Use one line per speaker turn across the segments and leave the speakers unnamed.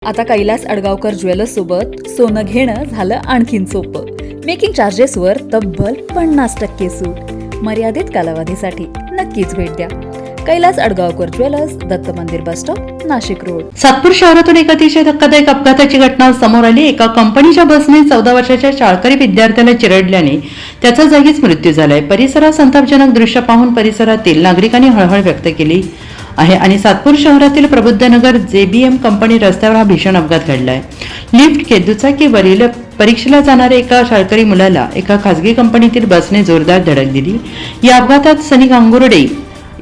आता कैलास अडगावकर ज्वेलर्स सोबत सोनं घेणं झालं आणखीन सोपं. मेकिंग चार्जेसवर तब्बल 50% सूट. मर्यादित कालावधीसाठी नक्कीच भेट द्या. कैलास अडगावकर ज्वेलर्स, दत्त मंदिर bus stop, Nashik road.
Satpur शहरातून एक अतिशय धक्कादायक अपघाताची घटना समोर आली. एका कंपनीच्या बसने 14 वर्षाच्या शाळकरी विद्यार्थ्याला चिरडल्याने त्याचा जागीच मृत्यू झालाय. परिसरात संतापजनक दृश्य पाहून परिसरातील नागरिकांनी हळहळ व्यक्त केली आहे आणि सातपूर शहरातील प्रबुद्धनगर JBM कंपनी रस्त्यावर हा भीषण अपघात घडलाय. लिफ्ट दुचाकीवरील परीक्षेला जाणाऱ्या एका शाळकरी मुलाला एका खासगी कंपनीतील बसने जोरदार धडक दिली. या अपघातात सनी गांगुर्डे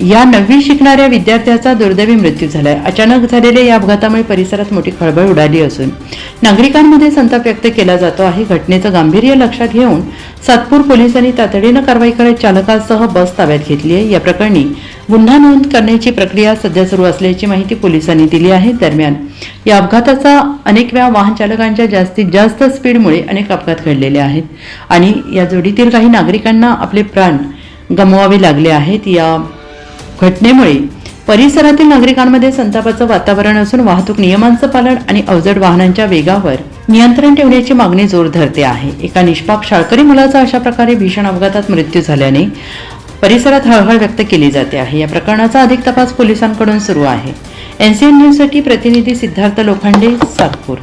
या 9वी शिकणाऱ्या विद्यार्थ्याचा दुर्दैवी मृत्यू झालाय. अचानक झालेल्या या अपघातामुळे परिसरात मोठी खळबळ उडाली असून नागरिकांमध्ये संताप व्यक्त केला जातो आहे. घटनेचं गांभीर्य लक्षात घेऊन सातपूर पोलिसांनी तातडीनं कारवाई करत चालकासह बस ताब्यात घेतली आहे. या प्रकरणी गुन्हा नोंद करण्याची प्रक्रिया सध्या सुरू असल्याची माहिती पोलिसांनी दिली आहे. दरम्यान या अपघाताचा अनेक वेळा वाहन चालकांच्या जास्तीत जास्त स्पीडमुळे अनेक अपघात घडलेले आहेत आणि या जोडीतील काही नागरिकांना आपले प्राण गमवावे लागले आहेत. या घटनेमुळे परिसरातील नागरिकांमध्ये संतापाचं वातावरण असून वाहतूक नियमांचं पालन आणि अवजड वाहनांच्या वेगावर नियंत्रण ठेवण्याची मागणी जोर धरते आहे. एका निष्पाप शाळकरी मुलाचा अशा प्रकारे भीषण अपघातात मृत्यू झाल्याने परिसरात हळहळ व्यक्त केली जाते आहे. या प्रकरणाचा अधिक तपास पोलिसांकडून सुरू आहे. NCN न्यूजसाठी प्रतिनिधी सिद्धार्थ लोखंडे, सातपूर.